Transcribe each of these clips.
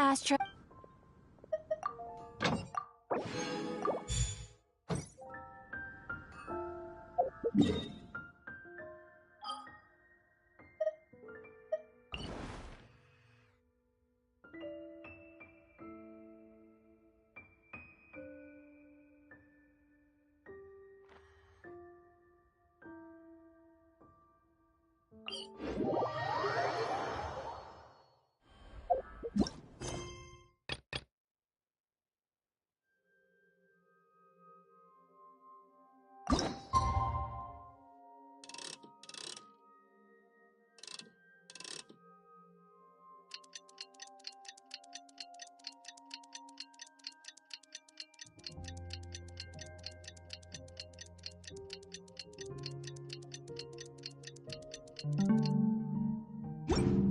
Astro...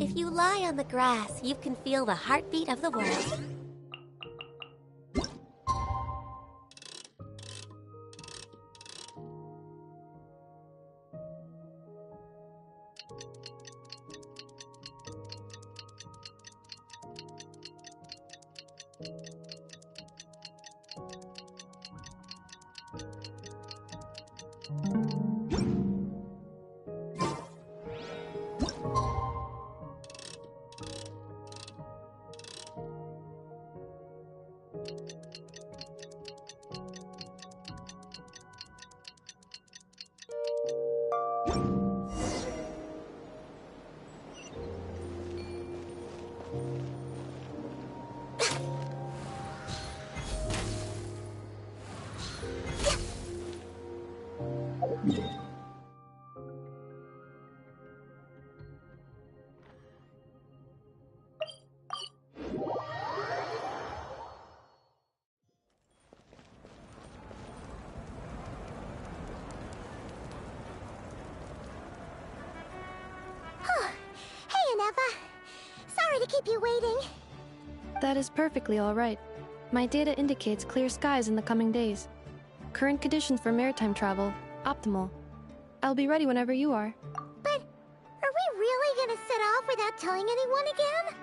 If you lie on the grass, you can feel the heartbeat of the world. Sorry to keep you waiting. That is perfectly all right. My data indicates clear skies in the coming days. Current conditions for maritime travel, optimal. I'll be ready whenever you are. But are we really gonna set off without telling anyone again?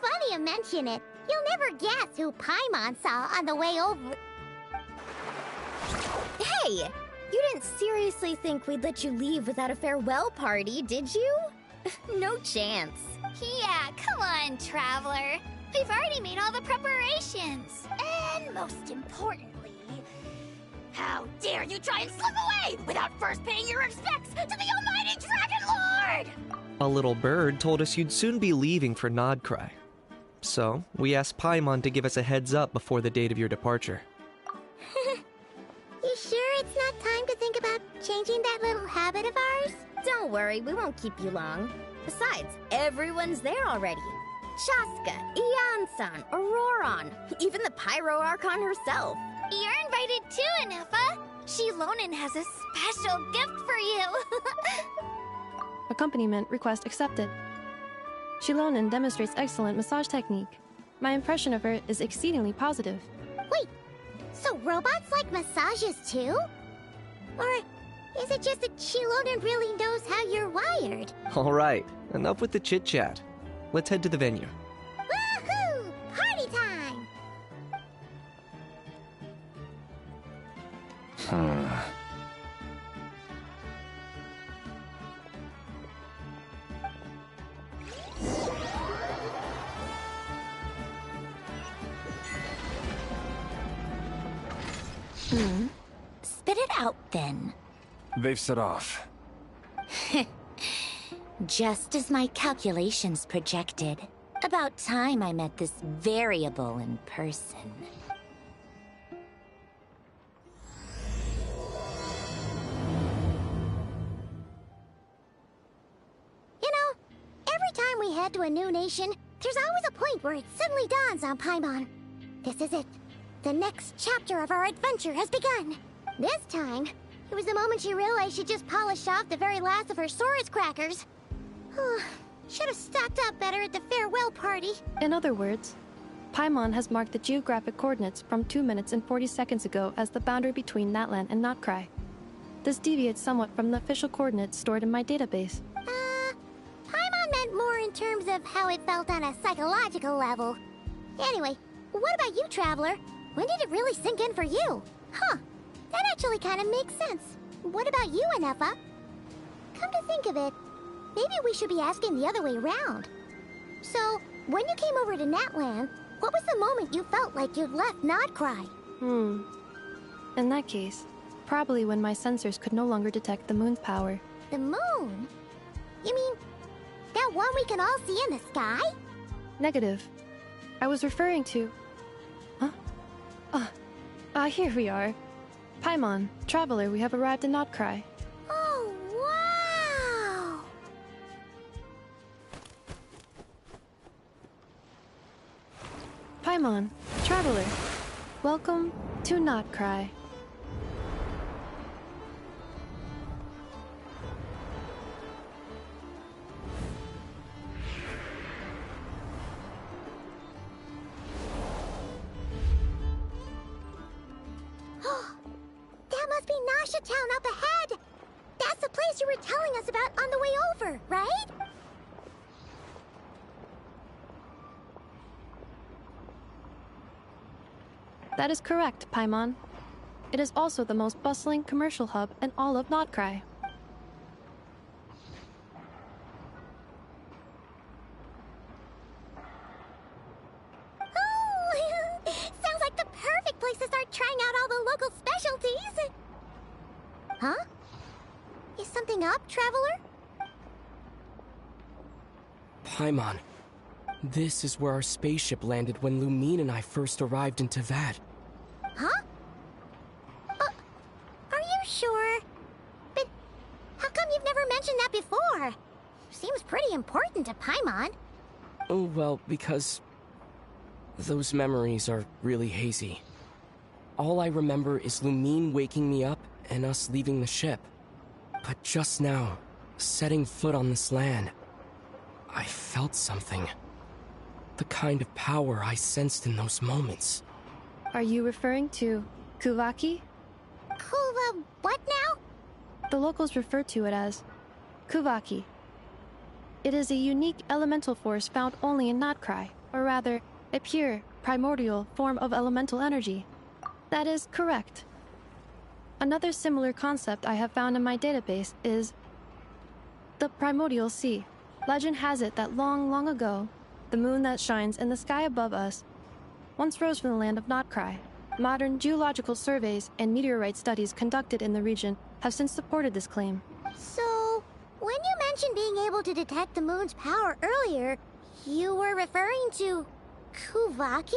Funny you mention it. You'll never guess who Paimon saw on the way over. Hey! You didn't seriously think we'd let you leave without a farewell party, did you? No chance. Yeah, come on, Traveler. We've already made all the preparations. And most importantly, how dare you try and slip away without first paying your respects to the almighty Dragon Lord! A little bird told us you'd soon be leaving for Nod-Krai. So, we asked Paimon to give us a heads up before the date of your departure. You sure it's not time to think about changing that little habit of ours? Don't worry, we won't keep you long. Besides, everyone's there already. Shaska, Ian-san, Auroron, even the Pyro Archon herself. You're invited too, Inefa. Shilonen has a special gift for you. Accompaniment request accepted. Shilonen demonstrates excellent massage technique. My impression of her is exceedingly positive. Wait, so robots like massages too? Or is it just that Shilonen really knows how you're wired? Alright, enough with the chit-chat. Let's head to the venue. Woohoo! Party time! Spit it out then. They've set off. Just as my calculations projected. About time I met this variable in person. You know, every time we head to a new nation, there's always a point where it suddenly dawns on Paimon. This is it. The next chapter of our adventure has begun. This time, it was the moment she realized she just polished off the very last of her Saurus crackers. Should have stocked up better at the farewell party. In other words, Paimon has marked the geographic coordinates from 2 minutes and 40 seconds ago as the boundary between Natlan and Nod-Krai. This deviates somewhat from the official coordinates stored in my database. Paimon meant more in in terms of how it felt on a psychological level. Anyway, what about you, Traveler? When did it really sink in for you? Huh, that actually kind of makes sense. What about you, Anefa? Come to think of it, maybe we should be asking the other way around. So, when you came over to Natlan, what was the moment you felt like you'd left Nod-Krai? In that case, probably when my sensors could no longer detect the moon's power. The moon? You mean, that one we can all see in the sky? Negative. I was referring to... Here we are. Paimon, Traveler, we have arrived in Nod-Krai. Oh, wow! Paimon, Traveler, welcome to Nod-Krai. That must be Nasha Town up ahead! That's the place you were telling us about on the way over, right? That is correct, Paimon. It is also the most bustling commercial hub in all of Nod-Krai. Oh, sounds like the perfect place to start trying out all the local specialties. Huh? Is something up, Traveler? Paimon, this is where our spaceship landed when Lumine and I first arrived in Teyvat. Huh? Are you sure? But how come you've never mentioned that before? Seems pretty important to Paimon. Oh, well, because those memories are really hazy. All I remember is Lumine waking me up and us leaving the ship. But just now, setting foot on this land, I felt something. The kind of power I sensed in those moments. Are you referring to Kuvaki? Kuva, what now? The locals refer to it as Kuvaki. It is a unique elemental force found only in Nod-Krai, or rather, a pure, primordial form of elemental energy. That is correct. Another similar concept I have found in my database is the primordial sea. Legend has it that long, long ago, the moon that shines in the sky above us once rose from the land of Nod-Krai. Modern geological surveys and meteorite studies conducted in the region have since supported this claim. So, when you mentioned being able to detect the moon's power earlier, you were referring to Kuvaki?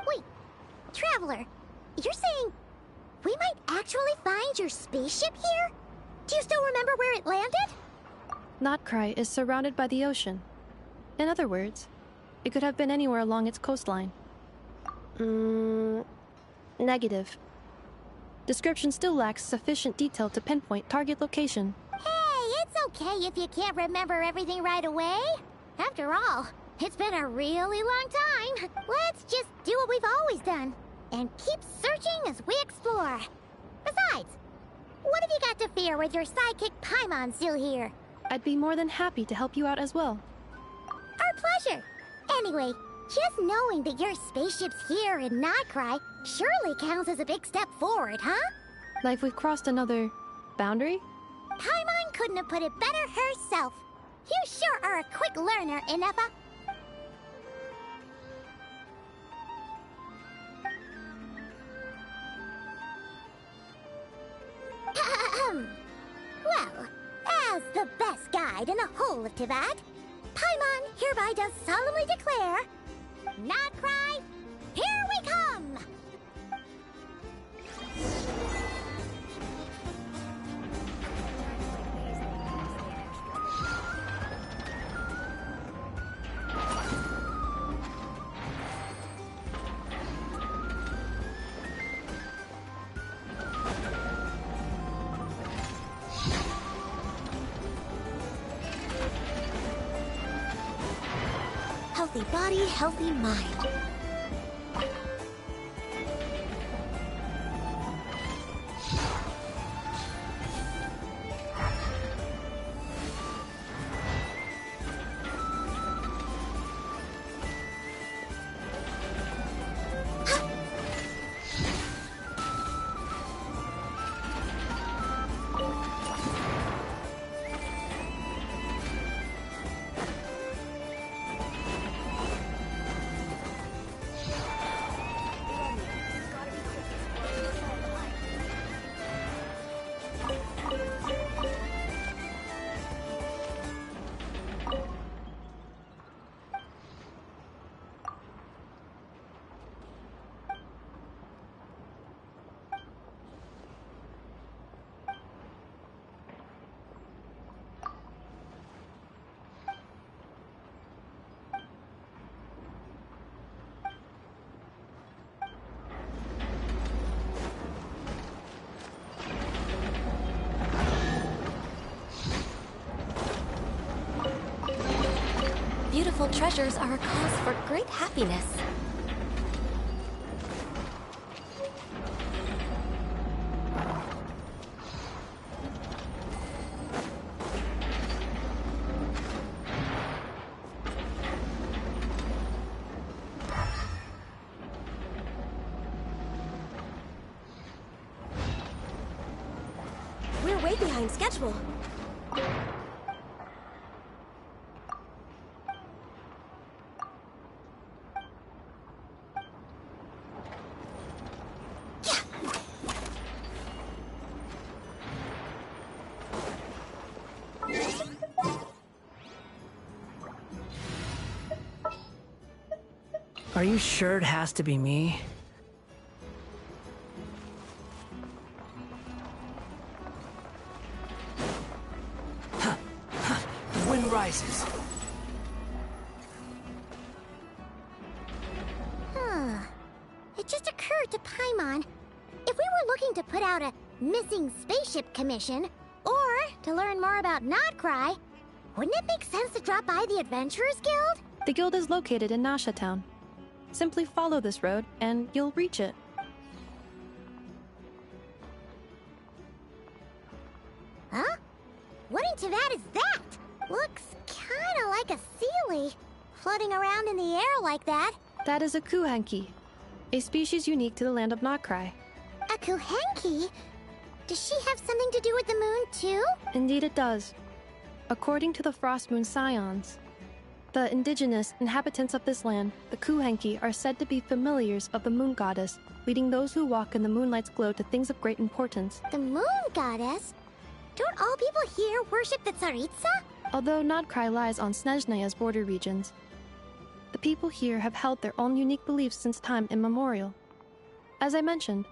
Wait, Traveler, you're saying we might actually find your spaceship here? Do you still remember where it landed? Nod-Krai is surrounded by the ocean. In other words, it could have been anywhere along its coastline. Negative. Description still lacks sufficient detail to pinpoint target location. Hey, it's okay if you can't remember everything right away. After all, it's been a really long time. Let's just do what we've always done and keep searching as we explore. Besides, what have you got to fear with your sidekick Paimon still here? I'd be more than happy to help you out as well. Our pleasure. Anyway, just knowing that your spaceship's here in Nod-Krai surely counts as a big step forward, huh? Like we've crossed another boundary? Paimon couldn't have put it better herself. You sure are a quick learner, Inefa. Well, as the best guide in the whole of Teyvat, Paimon hereby does solemnly declare, Nod-Krai, here we come! Healthy body, healthy mind. beautiful treasures are a cause for great happiness. We're way behind schedule. Are you sure it has to be me? The wind rises. It just occurred to Paimon. If we were looking to put out a missing spaceship commission, or to learn more about Nod-Krai, wouldn't it make sense to drop by the Adventurers Guild? The guild is located in Nasha Town. Simply follow this road, and you'll reach it. Huh? What in Teyvat is that? Looks kinda like a Sealy, floating around in the air like that. That is a Kuhenki, a species unique to the land of Nod-Krai. A Kuhenki? Does she have something to do with the moon, too? Indeed it does. According to the Frost Moon Scions, the indigenous inhabitants of this land, the Kuhenki, are said to be familiars of the moon goddess, leading those who walk in the moonlight's glow to things of great importance. The moon goddess? Don't all people here worship the Tsaritsa? Although Nod-Krai lies on Snezhnaya's border regions, the people here have held their own unique beliefs since time immemorial. As I mentioned,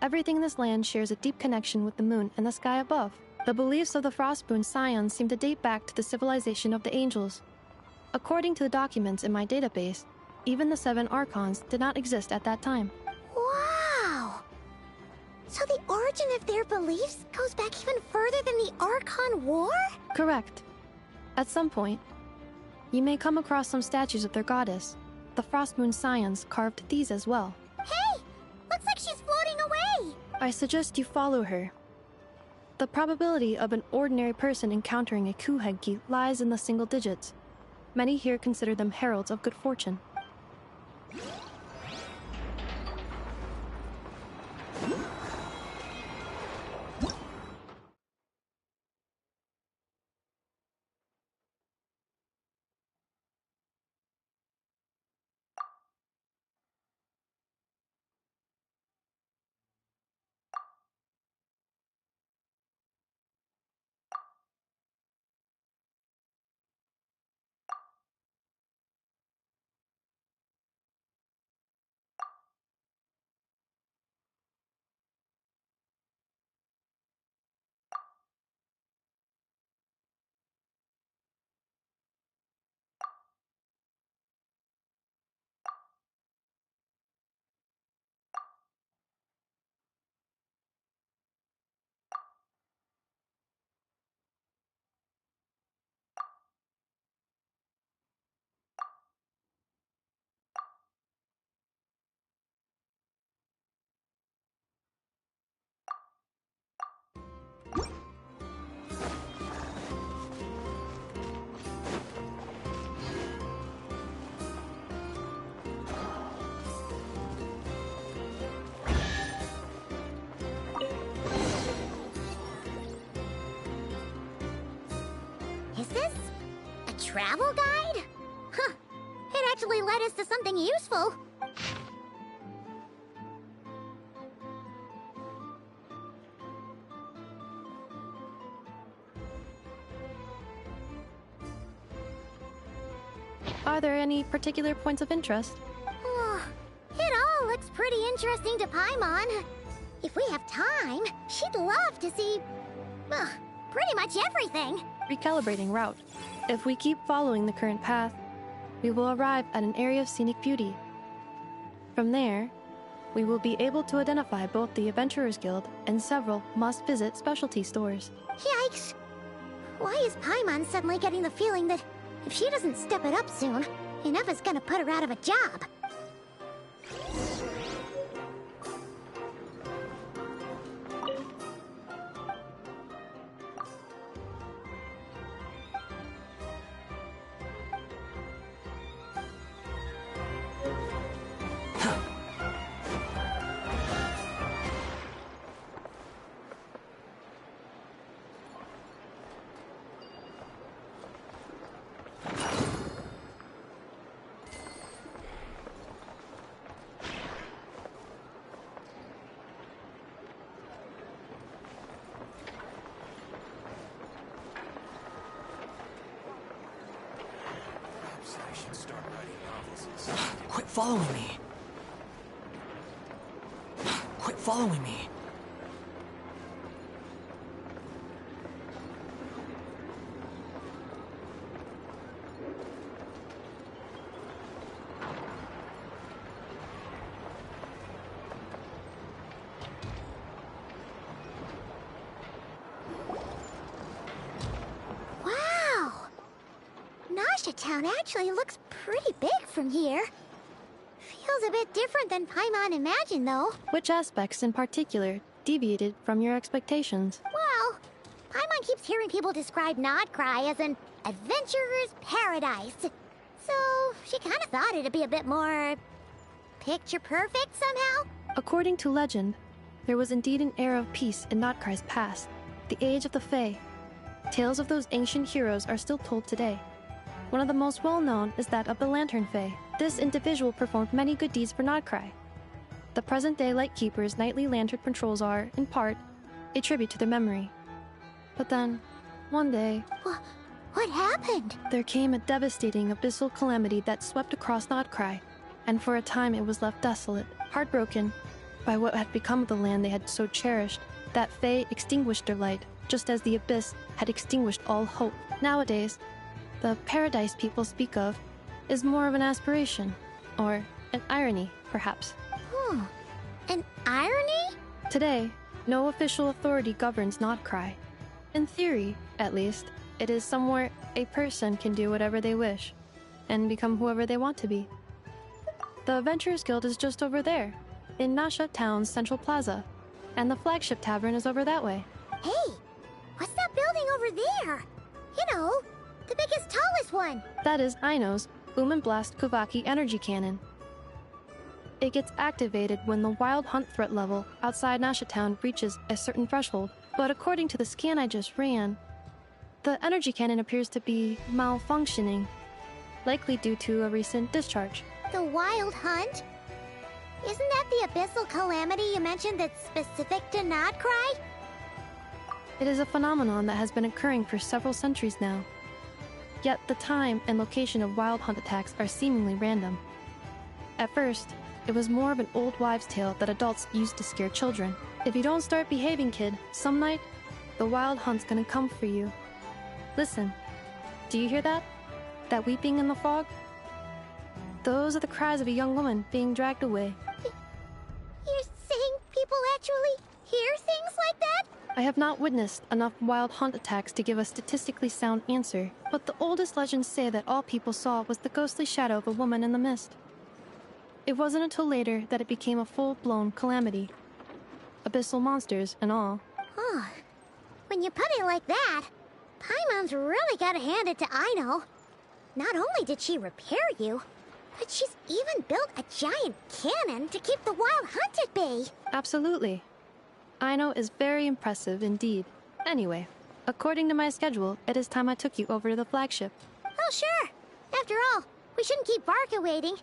everything in this land shares a deep connection with the moon and the sky above. The beliefs of the Frostmoon Scions seem to date back to the civilization of the angels. According to the documents in my database, even the 7 Archons did not exist at that time. Wow! So the origin of their beliefs goes back even further than the Archon War? Correct. At some point, you may come across some statues of their goddess. The Frostmoon Scions carved these as well. Hey! Looks like she's floating away! I suggest you follow her. The probability of an ordinary person encountering a Kuhenki lies in the single digits. Many here consider them heralds of good fortune. Is this a travel guide? Huh. It actually led us to something useful. Are there any particular points of interest? It all looks pretty interesting to Paimon. If we have time, she'd love to see... pretty much everything. Recalibrating route. If we keep following the current path, we will arrive at an area of scenic beauty. From there, we will be able to identify both the Adventurers Guild and several must-visit specialty stores. Yikes! Why is Paimon suddenly getting the feeling that If she doesn't step it up soon, enough is gonna put her out of a job. Quit following me. Quit following me. Wow! Nasha Town actually looks pretty big from here. Feels a bit different than Paimon imagined, though. Which aspects in particular deviated from your expectations? Well, Paimon keeps hearing people describe Nod-Krai as an adventurer's paradise. So, she kind of thought it'd be a bit more picture perfect somehow. According to legend, there was indeed an era of peace in Nod-Krai's past, the Age of the Fae. Tales of those ancient heroes are still told today. One of the most well-known is that of the Lantern Fae. This individual performed many good deeds for Nod-Krai. The present-day Lightkeeper's nightly lantern patrols are, in part, a tribute to their memory. But then, one day, What happened? there came a devastating abyssal calamity that swept across Nod-Krai, and for a time it was left desolate. Heartbroken by what had become of the land they had so cherished, that Fae extinguished their light, just as the abyss had extinguished all hope. Nowadays, the paradise people speak of is more of an aspiration, or an irony, perhaps. An irony? Today, no official authority governs Nod-Krai. In theory, at least, it is somewhere a person can do whatever they wish, and become whoever they want to be. The Adventurers Guild is just over there, in Nasha Town's Central Plaza, and the flagship tavern is over that way. Hey, what's that building over there? You know, the biggest, tallest one. That is Aino's Blast Kuvaki energy cannon. It gets activated when the wild hunt threat level outside Nasha Town reaches a certain threshold, but according to the scan I just ran, the energy cannon appears to be malfunctioning, likely due to a recent discharge. The wild hunt? Isn't that the abyssal calamity you mentioned that's specific to Nod-Krai? It is a phenomenon that has been occurring for several centuries now. Yet the time and location of wild hunt attacks are seemingly random. At first, it was more of an old wives' tale that adults used to scare children. If you don't start behaving, kid, some night, the wild hunt's gonna come for you. Listen, do you hear that? That weeping in the fog? Those are the cries of a young woman being dragged away. You're saying people actually hear things like that? I have not witnessed enough wild hunt attacks to give a statistically sound answer, but the oldest legends say that all people saw was the ghostly shadow of a woman in the mist. It wasn't until later that it became a full-blown calamity. Abyssal monsters and all. Huh. When you put it like that, Paimon's really gotta hand it to Aino. Not only did she repair you, but she's even built a giant cannon to keep the wild hunt at bay. Absolutely. Aino is very impressive indeed. Anyway, according to my schedule, it is time I took you over to the flagship. Oh, sure. After all, we shouldn't keep Barca waiting.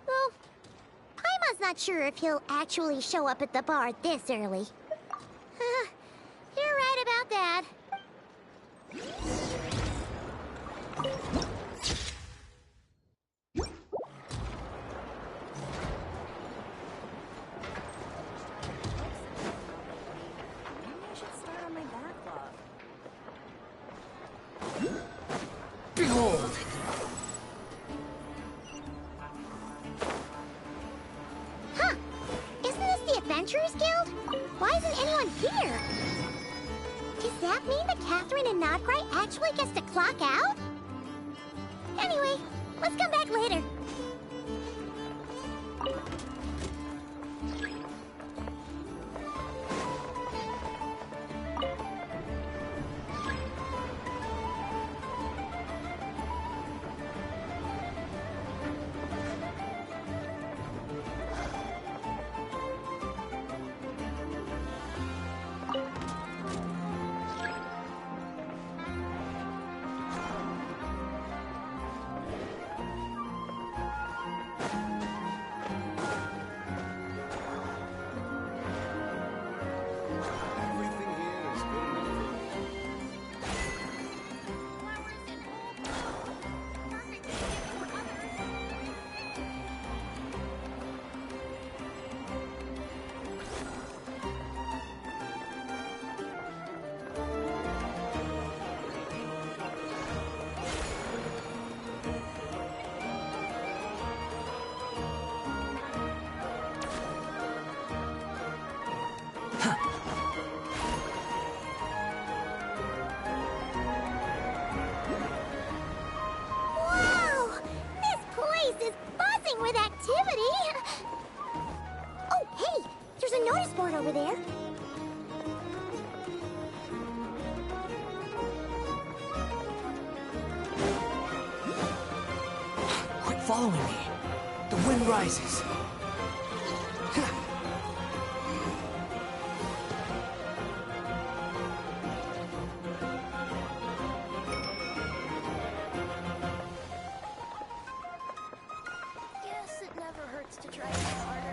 Well, Paimon's not sure if he'll actually show up at the bar this early. You're right about that. Behold! Huh. Isn't this the Adventurers Guild? Why isn't anyone here? Does that mean that Catherine and Nod-Krai actually gets to clock out? Anyway, let's come back later. Wow! This place is buzzing with activity! Oh, hey! There's a notice board over there. Quit following me. The wind rises. Guess it never hurts to try harder.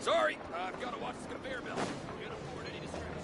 Sorry, I've got to watch this conveyor belt. Can't afford any distractions.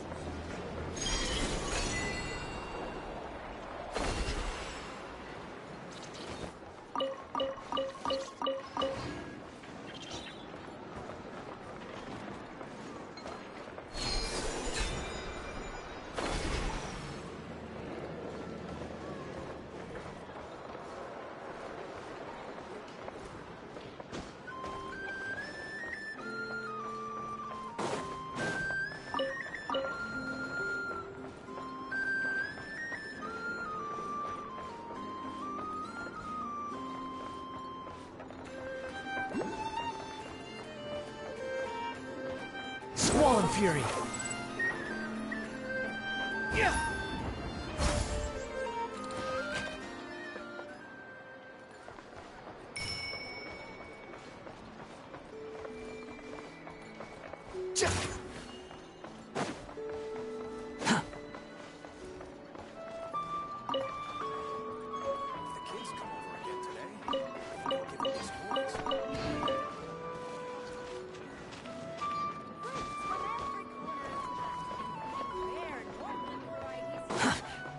Squall and Fury. Yeah.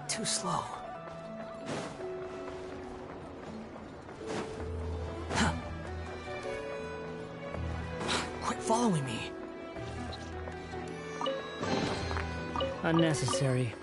Too slow. Quit following me. Unnecessary.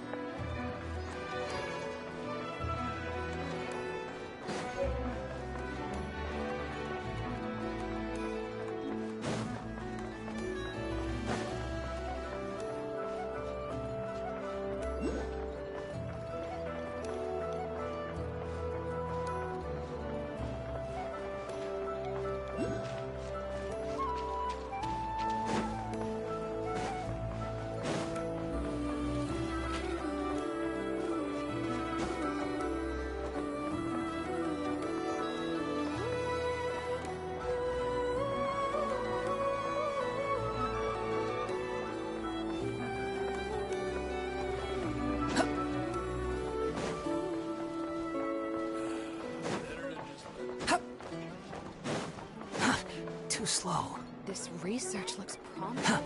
slow. This research looks promising.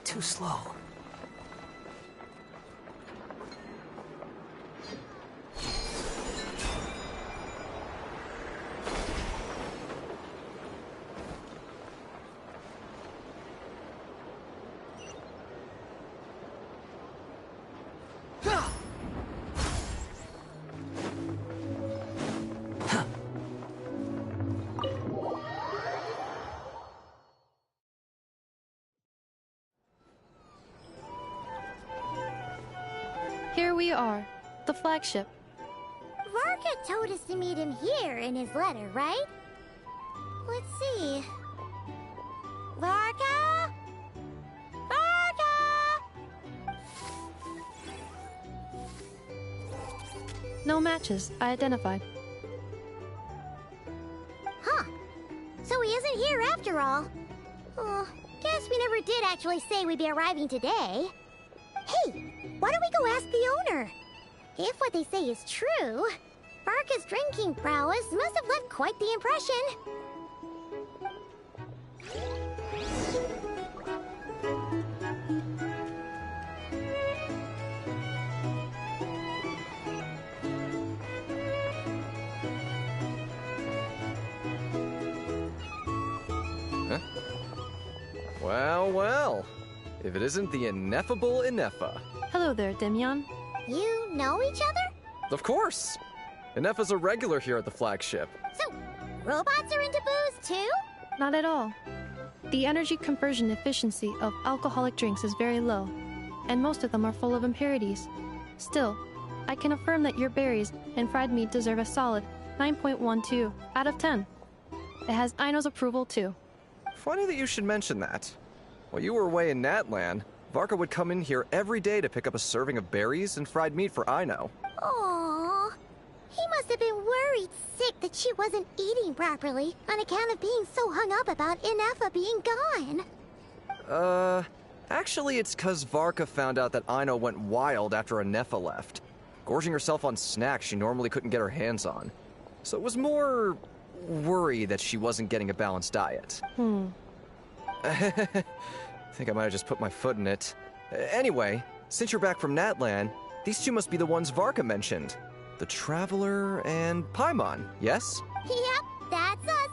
Too slow. Here we are, the flagship. Varka told us to meet him here in his letter, right? Let's see. Varka? Varka! No matches, I identified. Huh. So he isn't here after all. Oh, guess we never did actually say we'd be arriving today. Hey, why don't we go ask the owner? If what they say is true, Varka's drinking prowess must have left quite the impression. Huh? Well, well. If it isn't the ineffable Ineffa. Hello there, Demyon. You know each other? Of course! Ineffa's a regular here at the flagship. So, robots are into booze too? Not at all. The energy conversion efficiency of alcoholic drinks is very low, and most of them are full of impurities. Still, I can affirm that your berries and fried meat deserve a solid 9.12 out of 10. It has Aino's approval too. Funny that you should mention that. While you were away in Natlan, Varka would come in here every day to pick up a serving of berries and fried meat for Aino. Aww. He must have been worried sick that she wasn't eating properly on account of being so hung up about Ineffa being gone. Actually it's 'cause Varka found out that Aino went wild after Ineffa left, gorging herself on snacks she normally couldn't get her hands on. So it was more worry that she wasn't getting a balanced diet. I think I might have just put my foot in it. Anyway, since you're back from Natlan, these two must be the ones Varka mentioned. The Traveler and Paimon, yes? Yep, that's us.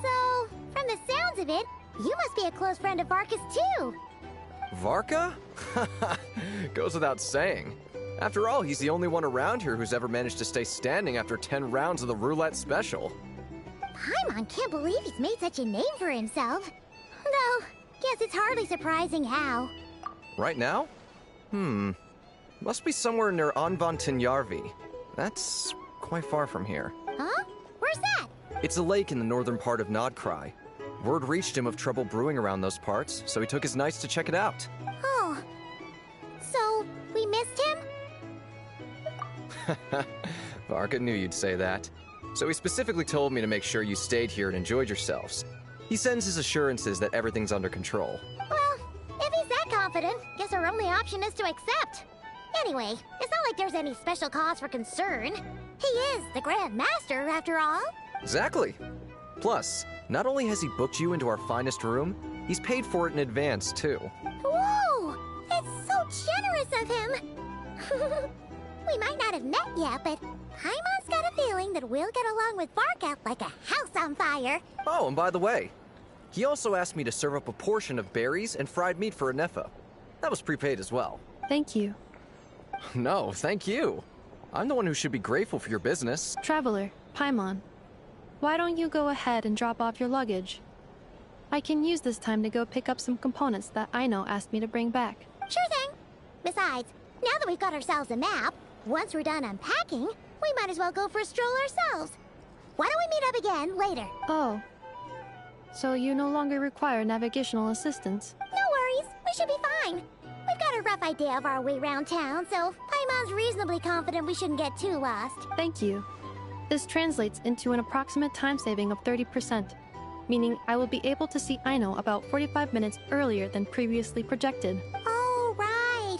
So, from the sounds of it, you must be a close friend of Varka's too. Varka? Goes without saying. After all, he's the only one around here who's ever managed to stay standing after 10 rounds of the roulette special. Paimon can't believe he's made such a name for himself. Though, guess it's hardly surprising how. Right now? Must be somewhere near Anvantinyarvi. That's quite far from here. Huh? Where's that? It's a lake in the northern part of Nod-Krai. Word reached him of trouble brewing around those parts, so he took his knights to check it out. Oh. So, we missed him? Varka knew you'd say that. So he specifically told me to make sure you stayed here and enjoyed yourselves. He sends his assurances that everything's under control. Well, if he's that confident, guess our only option is to accept. Anyway, it's not like there's any special cause for concern. He is the Grand Master, after all. Exactly. Plus, not only has he booked you into our finest room, he's paid for it in advance, too. Whoa! It's so generous of him! We might not have met yet, but Paimon's got a feeling that we'll get along with Varka like a house on fire. Oh, and by the way, he also asked me to serve up a portion of berries and fried meat for Ineffa. That was prepaid as well. Thank you. No, thank you. I'm the one who should be grateful for your business. Traveler, Paimon, why don't you go ahead and drop off your luggage? I can use this time to go pick up some components that Aino asked me to bring back. Sure thing. Besides, now that we've got ourselves a map, once we're done unpacking, we might as well go for a stroll ourselves. Why don't we meet up again later? Oh. So you no longer require navigational assistance? No worries, we should be fine. We've got a rough idea of our way around town, so Paimon's reasonably confident we shouldn't get too lost. Thank you. This translates into an approximate time saving of 30%, meaning I will be able to see Aino about 45 minutes earlier than previously projected. Oh, right.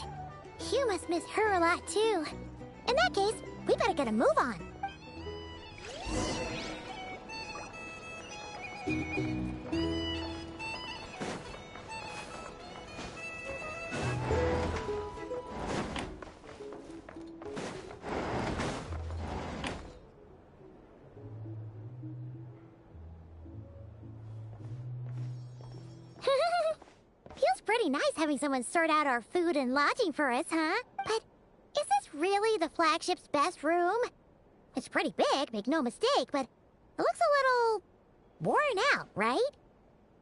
You must must miss her a lot too. In that case, we better get a move on. Feels pretty nice having someone sort out our food and lodging for us, huh? But is this really the flagship's best room? It's pretty big, make no mistake, but it looks a little worn out, right?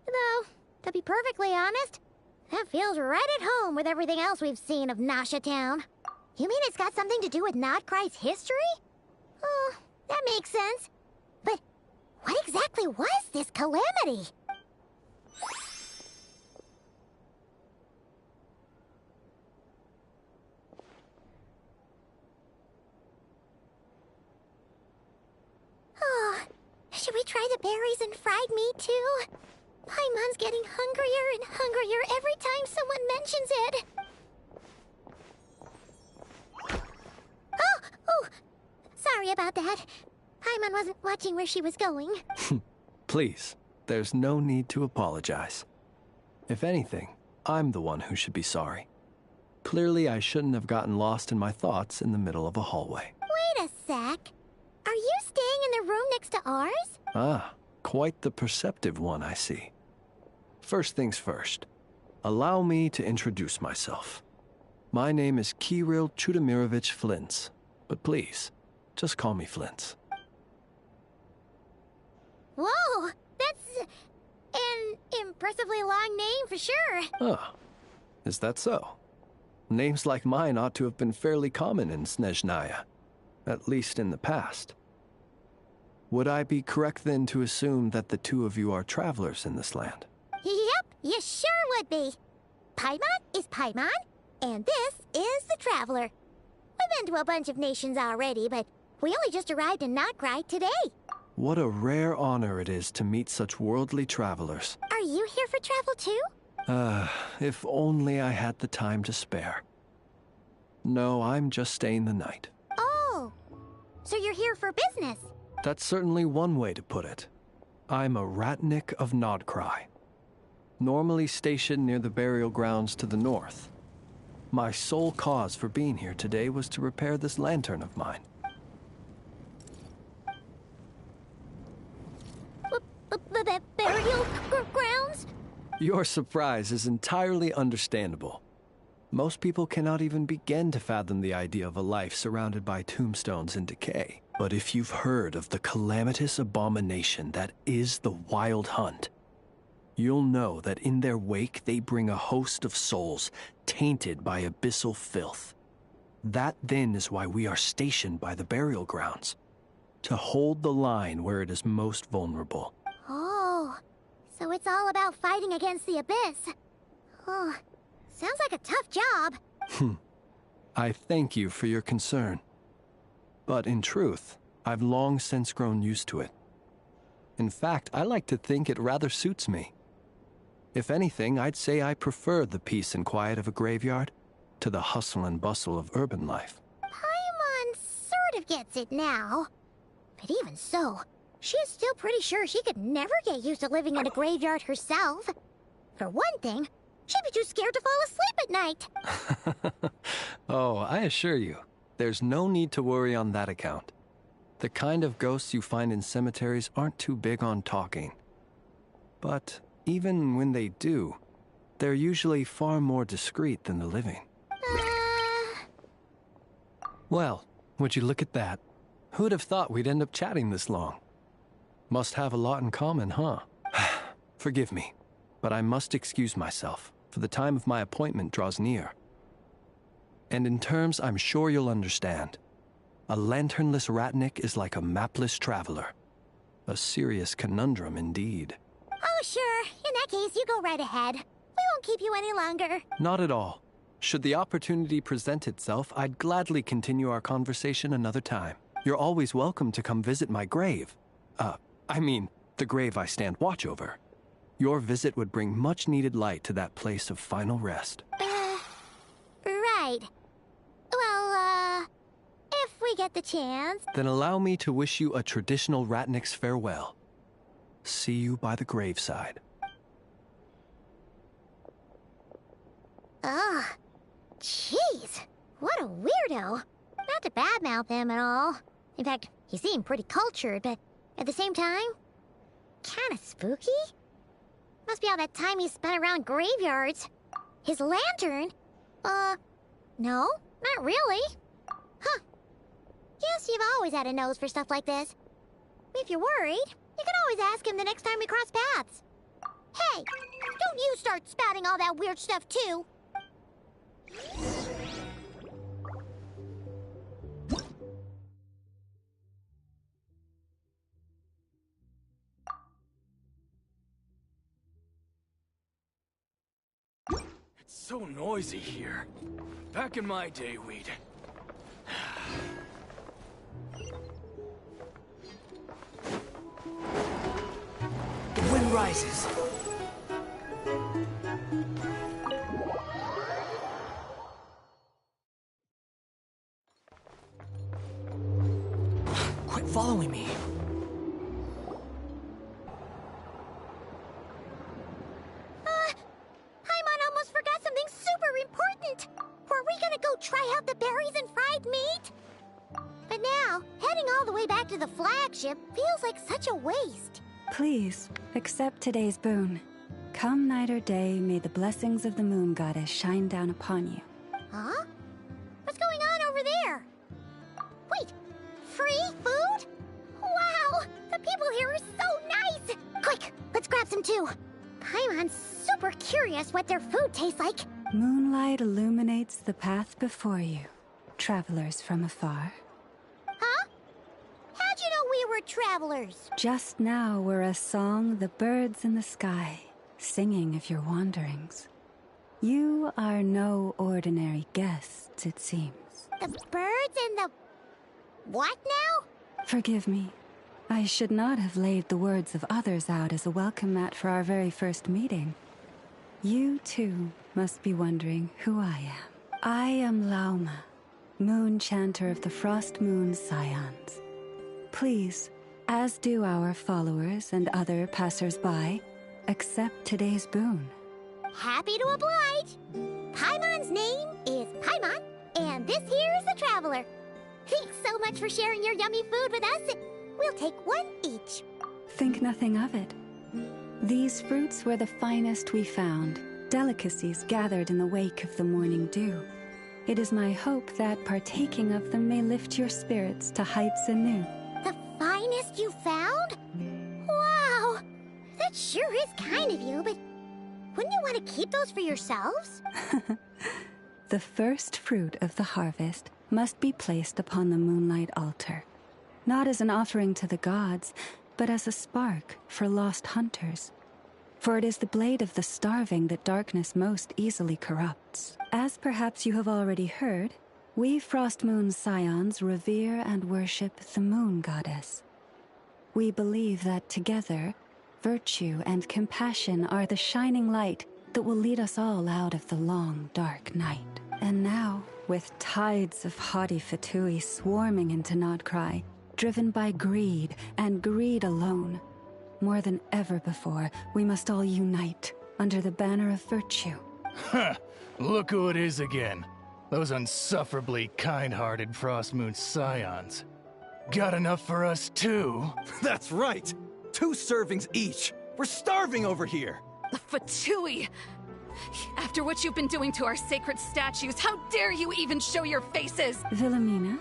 Though, to be perfectly honest, that feels right at home with everything else we've seen of Nasha Town. You mean it's got something to do with Nod-Krai's history? Oh, that makes sense. But what exactly was this calamity? Oh, should we try the berries and fried meat too? Paimon's getting hungrier and hungrier every time someone mentions it. Oh, sorry about that. Paimon wasn't watching where she was going. Please, there's no need to apologize. If anything, I'm the one who should be sorry. Clearly, I shouldn't have gotten lost in my thoughts in the middle of a hallway. Wait a sec. Are you staying in the room next to ours? Ah, quite the perceptive one, I see. First things first, allow me to introduce myself. My name is Kirill Chudamirovich Flintz, but please, just call me Flintz. Whoa, that's an impressively long name for sure. Ah, is that so? Names like mine ought to have been fairly common in Snezhnaya, at least in the past. Would I be correct then to assume that the two of you are travelers in this land? Yep, you sure would be. Paimon is Paimon, and this is the Traveler. We've been to a bunch of nations already, but we only just arrived in Nod-Krai today. What a rare honor it is to meet such worldly travelers. Are you here for travel too? If only I had the time to spare. No, I'm just staying the night. Oh, so you're here for business? That's certainly one way to put it. I'm a Ratnik of Nod-Krai, normally stationed near the burial grounds to the north. My sole cause for being here today was to repair this lantern of mine. Burial grounds? Your surprise is entirely understandable. Most people cannot even begin to fathom the idea of a life surrounded by tombstones and decay. But if you've heard of the calamitous abomination that is the Wild Hunt, you'll know that in their wake they bring a host of souls tainted by abyssal filth. That then is why we are stationed by the burial grounds, to hold the line where it is most vulnerable. Oh, so it's all about fighting against the abyss. Oh, sounds like a tough job. I thank you for your concern. But in truth, I've long since grown used to it. In fact, I like to think it rather suits me. If anything, I'd say I prefer the peace and quiet of a graveyard to the hustle and bustle of urban life. Paimon sort of gets it now. But even so, she is still pretty sure she could never get used to living in a graveyard herself. For one thing, she'd be too scared to fall asleep at night. Oh, I assure you, there's no need to worry on that account. The kind of ghosts you find in cemeteries aren't too big on talking. But even when they do, they're usually far more discreet than the living. Well, would you look at that? Who'd have thought we'd end up chatting this long? Must have a lot in common, huh? Forgive me, but I must excuse myself, for the time of my appointment draws near. And in terms I'm sure you'll understand, a lanternless Ratnik is like a mapless traveler. A serious conundrum indeed. Oh, sure. In that case, you go right ahead. We won't keep you any longer. Not at all. Should the opportunity present itself, I'd gladly continue our conversation another time. You're always welcome to come visit my grave. I mean, the grave I stand watch over. Your visit would bring much-needed light to that place of final rest. Right. we get the chance. Then allow me to wish you a traditional Ratnik's farewell. See you by the graveside. Ugh. Jeez. What a weirdo. Not to badmouth him at all. In fact, he seemed pretty cultured, but at the same time, kinda spooky? Must be all that time he spent around graveyards. His lantern? No, not really. Huh. Guess you've always had a nose for stuff like this. If you're worried, you can always ask him the next time we cross paths. Hey, don't you start spouting all that weird stuff too. It's so noisy here. Back in my day, we'd... The wind rises. Quit following me. Paimon almost forgot something super important. Were we gonna go try out the berries and fried meat? But now, heading all the way back to the flagship feels like such a waste. Please, accept today's boon. Come night or day, may the blessings of the moon goddess shine down upon you. Huh? What's going on over there? Wait, free food? Wow, the people here are so nice! Quick, let's grab some too. Paimon's super curious what their food tastes like. Moonlight illuminates the path before you, travelers from afar. Huh? How'd you know we were travelers? Just now were a song the birds in the sky, singing of your wanderings. You are no ordinary guests, it seems. The birds and the... what now? Forgive me. I should not have laid the words of others out as a welcome mat for our very first meeting. You, too, must be wondering who I am. I am Lauma, moon chanter of the Frost Moon Scions. Please, as do our followers and other passers-by, accept today's boon. Happy to oblige. Paimon's name is Paimon, and this here is the Traveler. Thanks so much for sharing your yummy food with us. We'll take one each. Think nothing of it. These fruits were the finest we found, delicacies gathered in the wake of the morning dew. It is my hope that partaking of them may lift your spirits to heights anew. The finest you found? Wow! That sure is kind of you, but wouldn't you want to keep those for yourselves? The first fruit of the harvest must be placed upon the moonlight altar. Not as an offering to the gods, but as a spark for lost hunters. For it is the blade of the starving that darkness most easily corrupts. As perhaps you have already heard, we Frost Moon Scions revere and worship the moon goddess. We believe that together, virtue and compassion are the shining light that will lead us all out of the long, dark night. And now, with tides of haughty Fatui swarming into Nod-Krai, driven by greed, and greed alone, more than ever before, we must all unite under the banner of virtue. Huh! Look who it is again. Those unsufferably kind-hearted Frost Moon Scions. Got enough for us too? That's right! 2 servings each! We're starving over here! The Fatui! After what you've been doing to our sacred statues, how dare you even show your faces? Wilhelmina,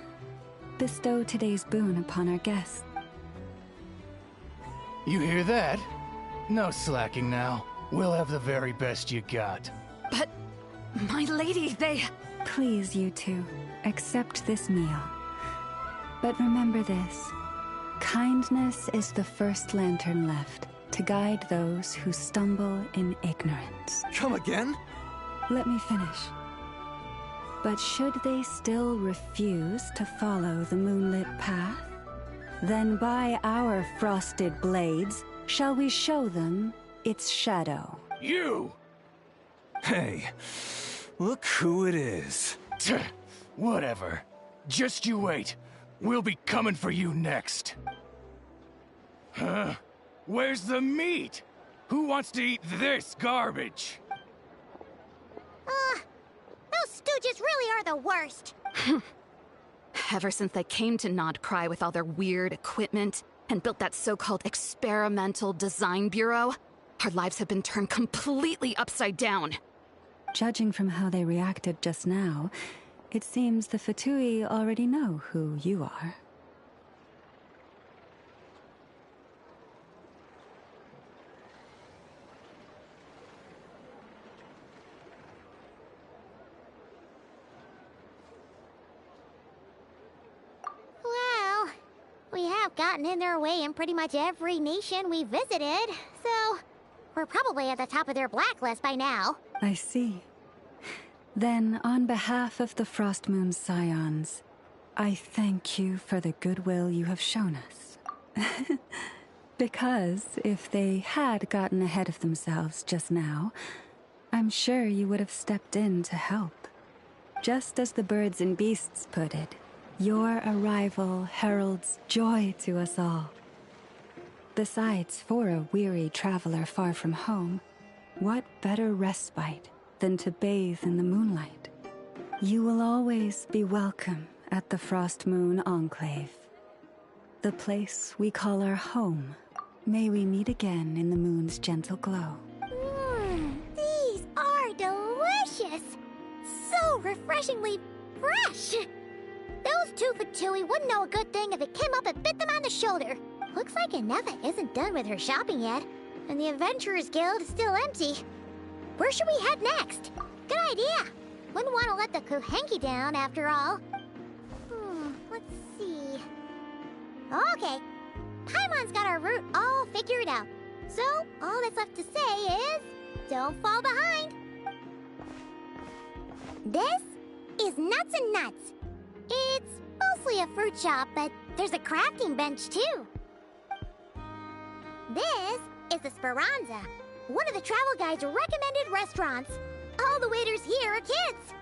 bestow today's boon upon our guests. You hear that? No slacking now. We'll have the very best you got. But, my lady, they... Please, you two, accept this meal. But remember this. Kindness is the first lantern left to guide those who stumble in ignorance. Come again? Let me finish. But should they still refuse to follow the moonlit path, then by our frosted blades shall we show them its shadow. You! Hey, look who it is. Whatever. Just you wait. We'll be coming for you next. Huh? Where's the meat? Who wants to eat this garbage? Those stooges really are the worst. Ever since they came to Nod-Krai with all their weird equipment and built that so-called experimental design bureau, our lives have been turned completely upside down. Judging from how they reacted just now, it seems the Fatui already know who you are. Well, we have gotten in their way in pretty much every nation we visited, so we're probably at the top of their blacklist by now. I see. Then, on behalf of the Frost Moon's scions, I thank you for the goodwill you have shown us. Because if they had gotten ahead of themselves just now, I'm sure you would have stepped in to help. Just as the birds and beasts put it, your arrival heralds joy to us all. Besides, for a weary traveler far from home, what better respite than to bathe in the moonlight? You will always be welcome at the Frost Moon Enclave, the place we call our home. May we meet again in the moon's gentle glow. These are delicious! So refreshingly fresh! Those two Fatui wouldn't know a good thing if it came up and bit them on the shoulder. Looks like Anefa isn't done with her shopping yet, and the Adventurers Guild is still empty. Where should we head next? Good idea. Wouldn't want to let the Kuhenki down, after all. Let's see. Okay. Paimon's got our route all figured out. So, all that's left to say is, don't fall behind. This is Nuts and Nuts. It's mostly a fruit shop, but there's a crafting bench, too. This is the Speranza, one of the travel guide's recommended restaurants. All the waiters here are kids.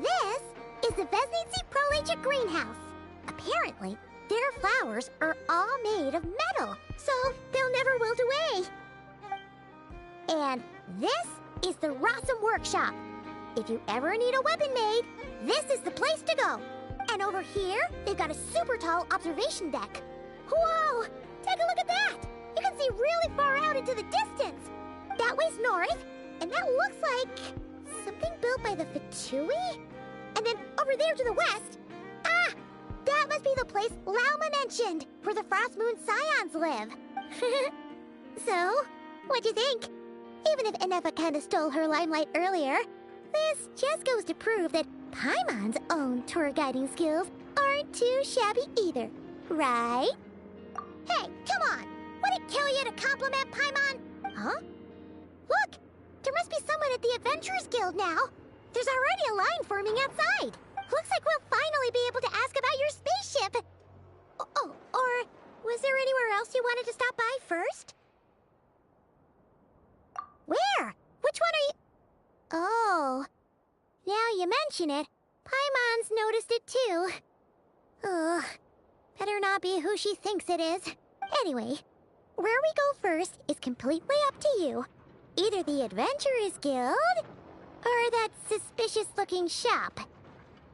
This is the Vesnitsi Prolegia greenhouse. Apparently, their flowers are all made of metal, so they'll never wilt away. And this is the Rossum Workshop. If you ever need a weapon made, this is the place to go. And over here, they've got a super tall observation deck. Whoa! Take a look at that! You can see really far out into the distance. That way's north, and that looks like something built by the Fatui? And then over there to the west, that must be the place Lauma mentioned, where the Frost Moon Scions live. So, what'd you think? Even if Anefa kinda stole her limelight earlier, this just goes to prove that Paimon's own tour guiding skills aren't too shabby either, right? Hey, come on! Would it kill you to compliment Paimon? Huh? Look! There must be someone at the Adventurers Guild now! There's already a line forming outside! Looks like we'll finally be able to ask about your spaceship! Oh, or was there anywhere else you wanted to stop by first? Where? Which one are you... Oh... Now you mention it, Paimon's noticed it too. Ugh. Better not be who she thinks it is. Anyway, where we go first is completely up to you. Either the Adventurers Guild, or that suspicious-looking shop.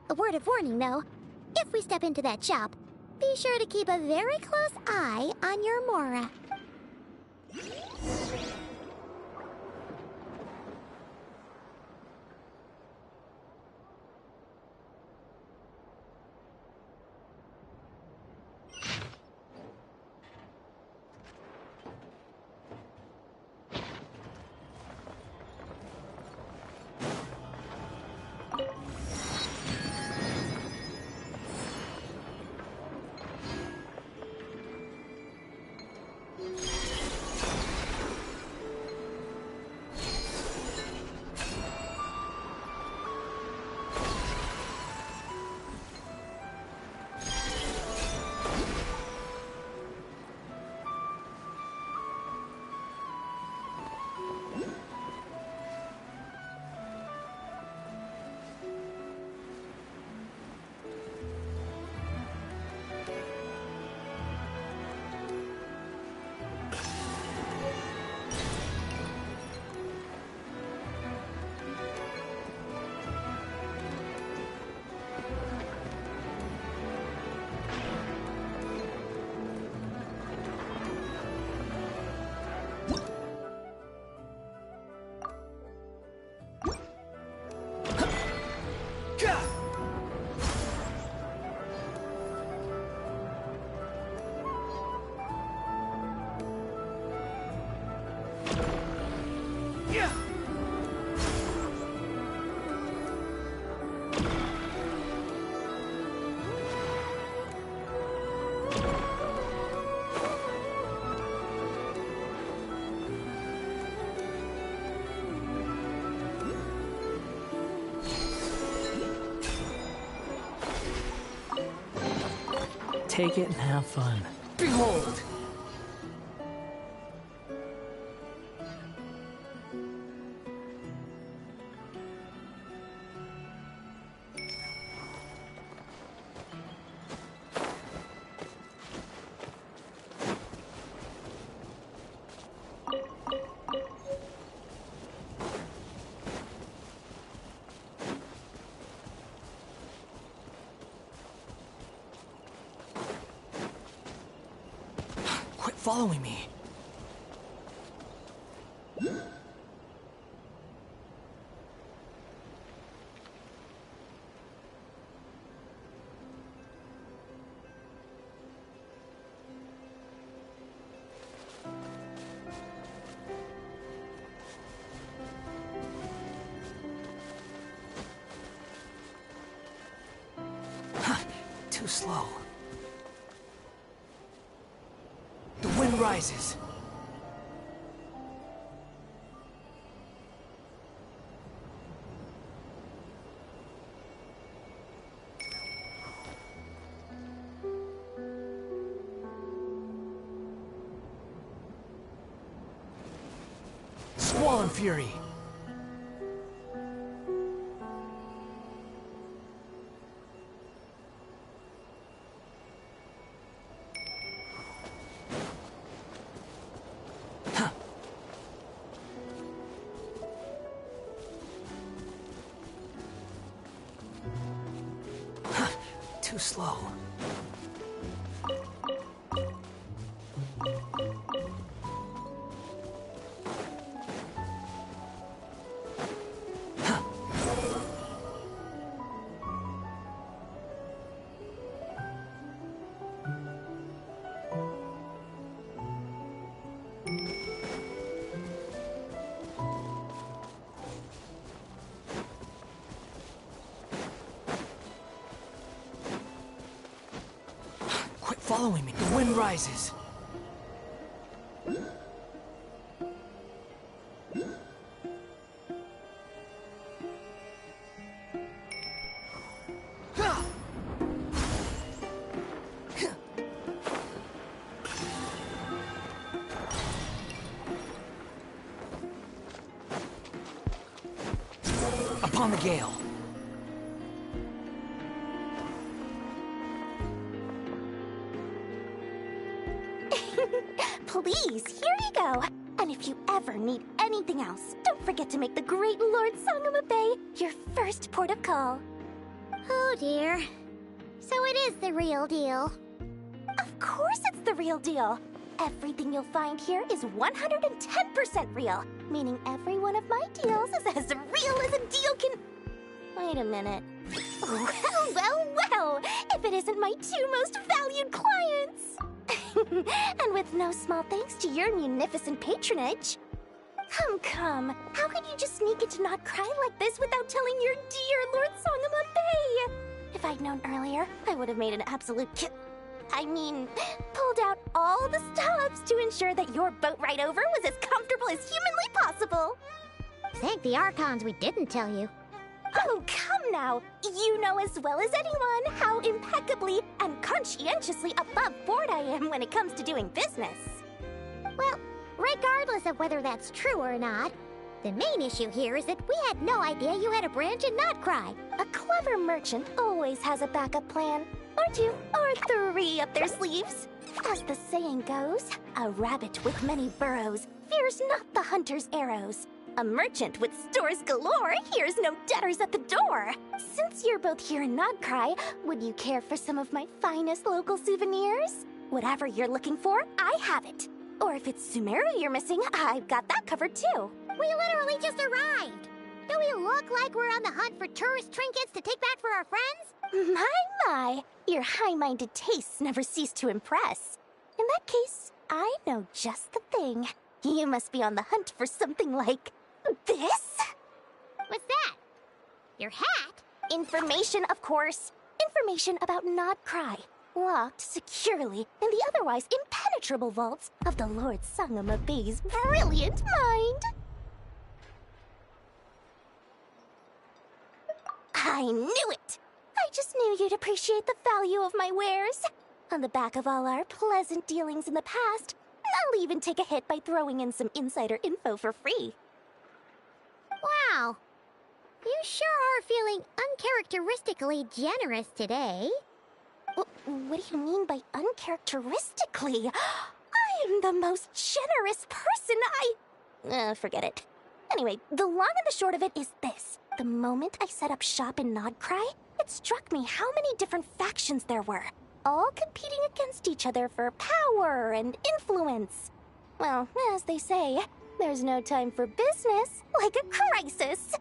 A word of warning, though. If we step into that shop, be sure to keep a very close eye on your Mora. Take it and have fun. Behold! Quit following me. Too slow. The wind rises. Squall and fury. Too slow. Quit following me. The wind rises. Upon the gale. Please, here you go. And if you ever need anything else, don't forget to make the great Lord Sangama Bay your first port of call. Oh dear. So it is the real deal. Of course it's the real deal. Everything you'll find here is 110% real, meaning every one of my deals is as real as a deal can... Wait a minute. Well, if it isn't my two most valued clients! And with no small thanks to your munificent patronage. Come, how can you just sneak into Nod-Krai like this without telling your dear Lord Sangama Bay? If I'd known earlier, I would have made an absolute pulled out all the stops to ensure that your boat ride over was as comfortable as humanly possible. Thank the Archons we didn't tell you. Oh, come now! You know as well as anyone how impeccably and conscientiously above board I am when it comes to doing business. Well, regardless of whether that's true or not, the main issue here is that we had no idea you had a branch in Nod-Krai. A clever merchant always has a backup plan. Or two, or three up their sleeves. As the saying goes, a rabbit with many burrows fears not the hunter's arrows. A merchant with stores galore hears no debtors at the door. Since you're both here in Nod-Krai, would you care for some of my finest local souvenirs? Whatever you're looking for, I have it. Or if it's Sumeru you're missing, I've got that covered too. We literally just arrived. Do we look like we're on the hunt for tourist trinkets to take back for our friends? My, your high-minded tastes never cease to impress. In that case, I know just the thing. You must be on the hunt for something like This? What's that? Your hat? Information, of course. Information about Nod-Krai, locked securely in the otherwise impenetrable vaults of the Lord Sangama Bey's brilliant mind. I knew it! I just knew you'd appreciate the value of my wares. On the back of all our pleasant dealings in the past, I'll even take a hit by throwing in some insider info for free. Wow. You sure are feeling uncharacteristically generous today. What do you mean by uncharacteristically? I am the most generous person. Forget it. Anyway, the long and the short of it is this. The moment I set up shop in Nod-Krai, it struck me how many different factions there were, all competing against each other for power and influence. Well, as they say, there's no time for business like a crisis.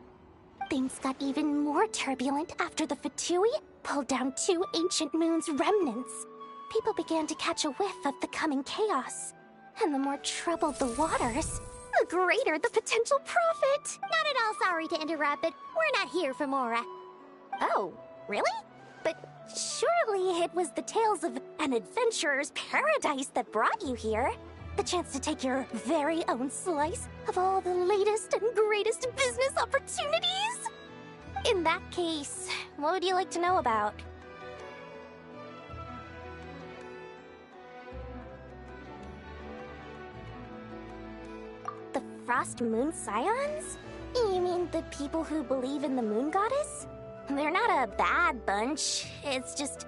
Things got even more turbulent after the Fatui pulled down 2 ancient moon's remnants. People began to catch a whiff of the coming chaos. And the more troubled the waters, the greater the potential profit. Not at all sorry to interrupt, but we're not here for Mora. Oh, really? But surely it was the tales of an adventurer's paradise that brought you here. The chance to take your very own slice of all the latest and greatest business opportunities? In that case, what would you like to know about? The Frost Moon Scions? You mean the people who believe in the Moon Goddess? They're not a bad bunch. It's just,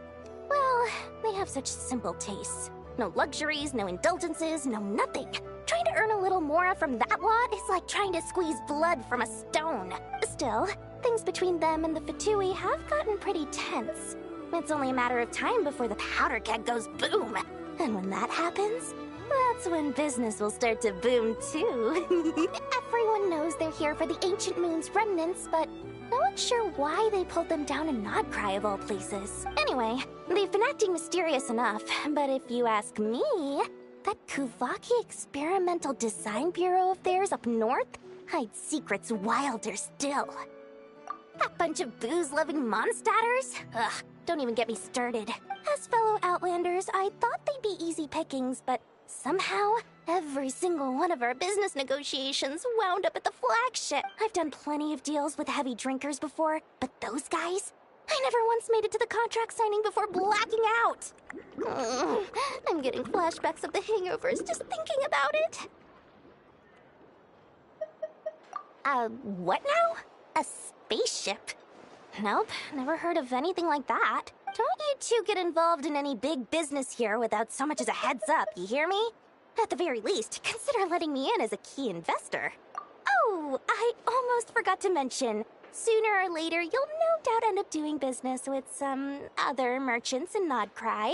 well, they have such simple tastes. No luxuries, no indulgences, no nothing. Trying to earn a little more from that lot is like trying to squeeze blood from a stone. Still, things between them and the Fatui have gotten pretty tense. It's only a matter of time before the powder keg goes boom. And when that happens, that's when business will start to boom too. Everyone knows they're here for the Ancient Moon's remnants, but no one's sure why they pulled them down in Nod-Krai of all places. Anyway, they've been acting mysterious enough, but if you ask me, that Kuvaki experimental design bureau of theirs up north hides secrets wilder still. That bunch of booze-loving monstatters? Ugh, don't even get me started. As fellow Outlanders, I thought they'd be easy pickings, but somehow, every single one of our business negotiations wound up at the flagship. I've done plenty of deals with heavy drinkers before, but those guys? I never once made it to the contract signing before blacking out. I'm getting flashbacks of the hangovers just thinking about it. What now? A spaceship? Nope, never heard of anything like that. Don't you two get involved in any big business here without so much as a heads up, you hear me? At the very least, consider letting me in as a key investor. Oh, I almost forgot to mention. Sooner or later, you'll no doubt end up doing business with some other merchants in Nod-Krai.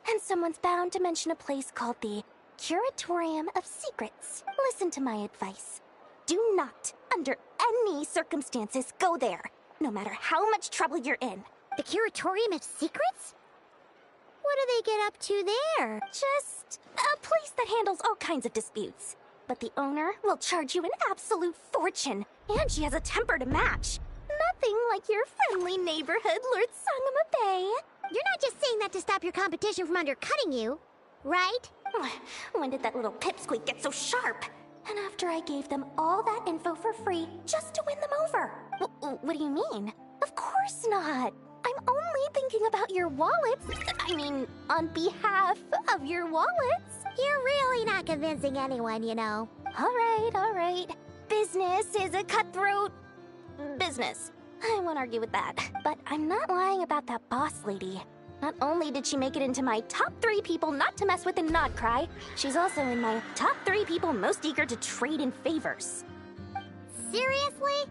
And someone's bound to mention a place called the Curatorium of Secrets. Listen to my advice. Do not, under any circumstances, go there, no matter how much trouble you're in. The Curatorium of Secrets? What do they get up to there? Just a place that handles all kinds of disputes. But the owner will charge you an absolute fortune, and she has a temper to match. Nothing like your friendly neighborhood, Lord Sangama Bey. You're not just saying that to stop your competition from undercutting you, right? When did that little pipsqueak get so sharp? And after I gave them all that info for free just to win them over. What do you mean? Of course not. I'm only thinking about your wallets. I mean, on behalf of your wallets. You're really not convincing anyone, you know. All right. Business is a cutthroat business. I won't argue with that. But I'm not lying about that boss lady. Not only did she make it into my top 3 people not to mess with in Nod-Krai, she's also in my top 3 people most eager to trade in favors. Seriously?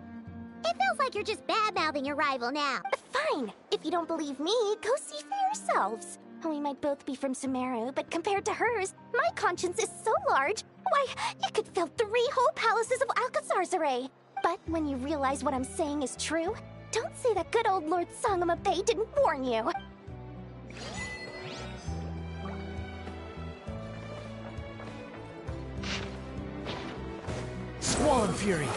It feels like you're just bad-mouthing your rival now. Fine. If you don't believe me, go see for yourselves. We might both be from Sumeru, but compared to hers, my conscience is so large, why, you could fill 3 whole palaces of Alcazar's array. But when you realize what I'm saying is true, don't say that good old Lord Sangama Bey didn't warn you. Squall and Fury!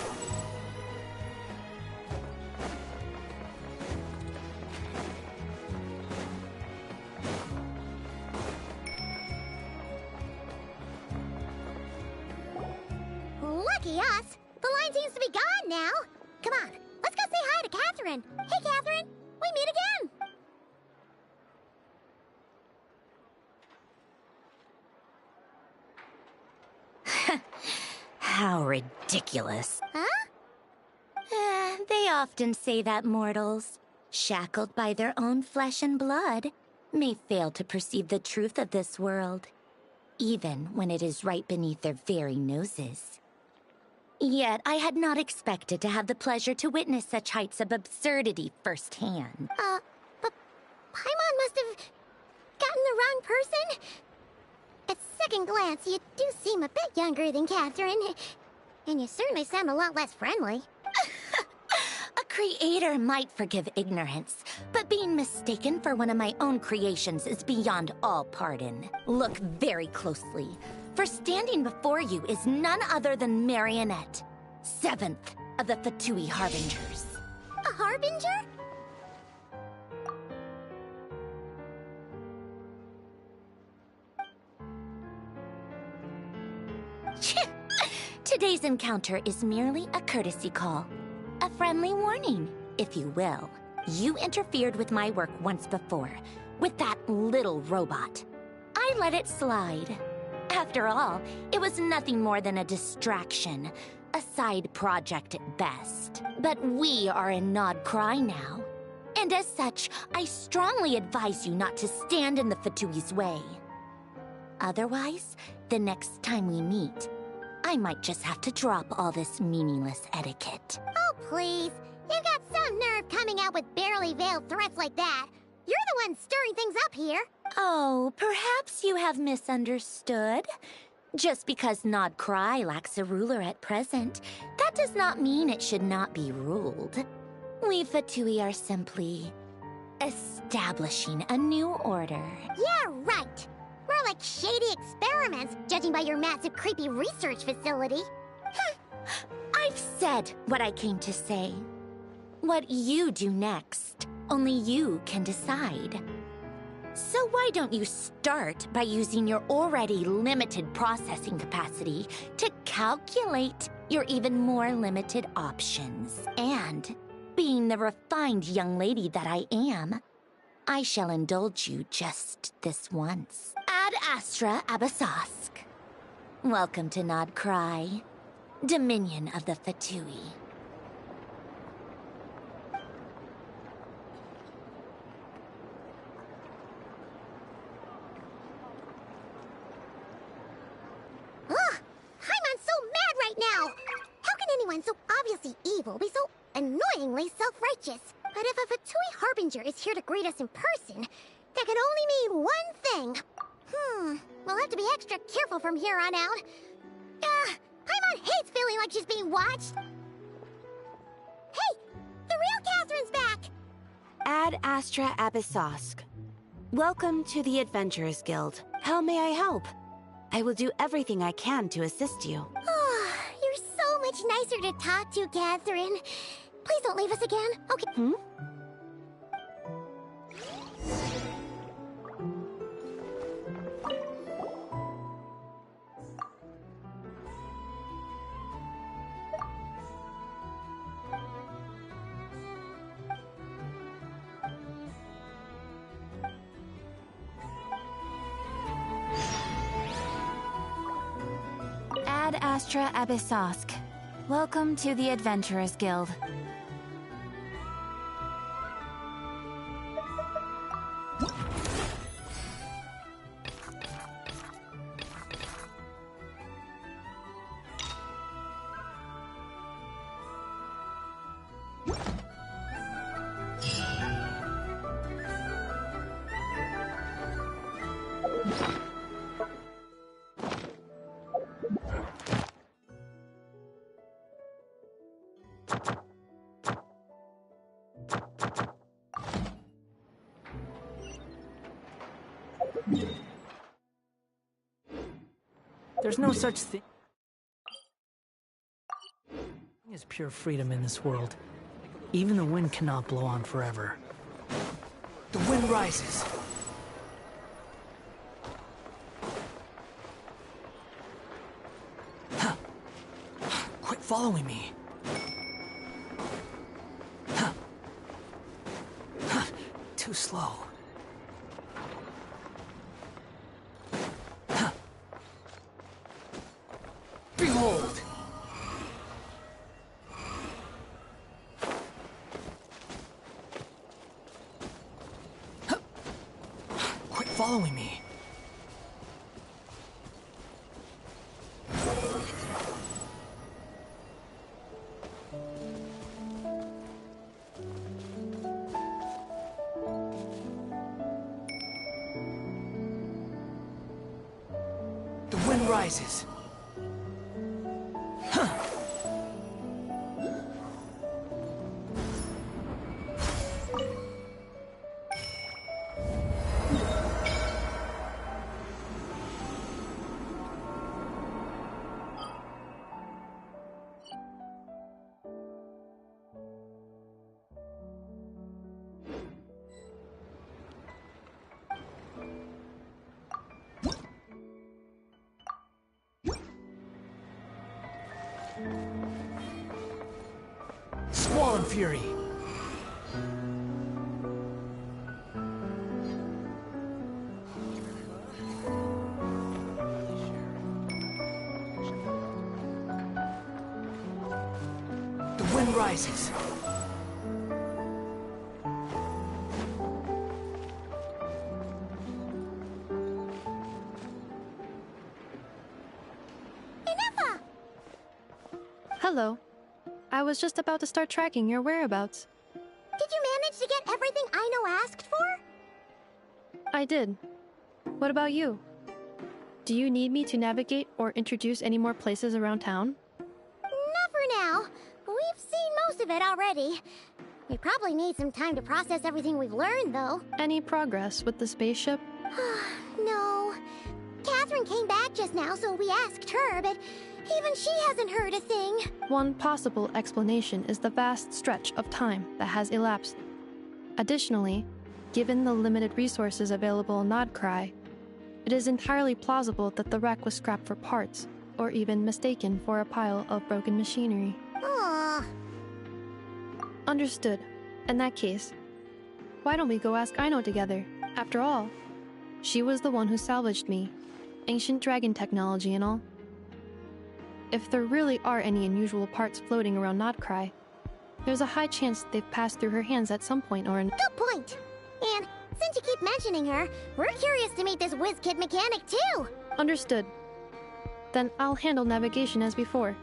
Lucky us. The line seems to be gone now. Come on, let's go say hi to Catherine. Hey, Catherine, we meet again. How ridiculous. Huh? They often say that mortals, shackled by their own flesh and blood, may fail to perceive the truth of this world, even when it is right beneath their very noses. Yet I had not expected to have the pleasure to witness such heights of absurdity firsthand. But Paimon must have gotten the wrong person. At second glance, you do seem a bit younger than Catherine, and you certainly sound a lot less friendly. A creator might forgive ignorance, but being mistaken for one of my own creations is beyond all pardon. Look very closely, for standing before you is none other than Marionette, 7th of the Fatui Harbingers. A Harbinger? Today's encounter is merely a courtesy call. A friendly warning, if you will. You interfered with my work once before, with that little robot. I let it slide. After all, it was nothing more than a distraction, a side project at best. But we are in Nod-Krai now, and as such, I strongly advise you not to stand in the Fatui's way. Otherwise, the next time we meet, I might just have to drop all this meaningless etiquette. Oh, please. You've got some nerve coming out with barely veiled threats like that. You're the one stirring things up here. Oh, perhaps you have misunderstood. Just because Nod-Krai lacks a ruler at present, that does not mean it should not be ruled. We Fatui are simply establishing a new order. Yeah, right. More like shady experiments, judging by your massive creepy research facility. I've said what I came to say. What you do next, only you can decide. So why don't you start by using your already limited processing capacity to calculate your even more limited options? And, being the refined young lady that I am, I shall indulge you just this once. Ad Astra Abyssosque. Welcome to Nod-Krai, Dominion of the Fatui. Ugh! Paimon's so mad right now! How can anyone so obviously evil be so annoyingly self-righteous? But if a Fatui Harbinger is here to greet us in person, that can only mean one thing. We'll have to be extra careful from here on out. Paimon hates feeling like she's being watched. Hey! The real Catherine's back! Ad Astra Abyssosque. Welcome to the Adventurers Guild. How may I help? I will do everything I can to assist you. Oh, you're so much nicer to talk to, Catherine. Please don't leave us again, okay? Ad Astra Abyssosque. Welcome to the Adventurers Guild. There's no such thing as pure freedom in this world. Even the wind cannot blow on forever. The wind rises. following me. Too slow. Behold! Quit following me. The wind rises. Squall and Fury. The wind rises. Hello. I was just about to start tracking your whereabouts. Did you manage to get everything Aino asked for? I did. What about you? Do you need me to navigate or introduce any more places around town? Not for now. We've seen most of it already. We probably need some time to process everything we've learned, though. Any progress with the spaceship? No. Catherine came back just now, so we asked her, but even she hasn't heard a thing. One possible explanation is the vast stretch of time that has elapsed. Additionally, given the limited resources available in Nod-Krai, it is entirely plausible that the wreck was scrapped for parts, or even mistaken for a pile of broken machinery. Aww. Understood. In that case, why don't we go ask Aino together? After all, she was the one who salvaged me. Ancient dragon technology and all. If there really are any unusual parts floating around Nod-Krai, there's a high chance they've passed through her hands at some point or another. Good point! And since you keep mentioning her, we're curious to meet this whiz-kid mechanic too! Understood. Then I'll handle navigation as before.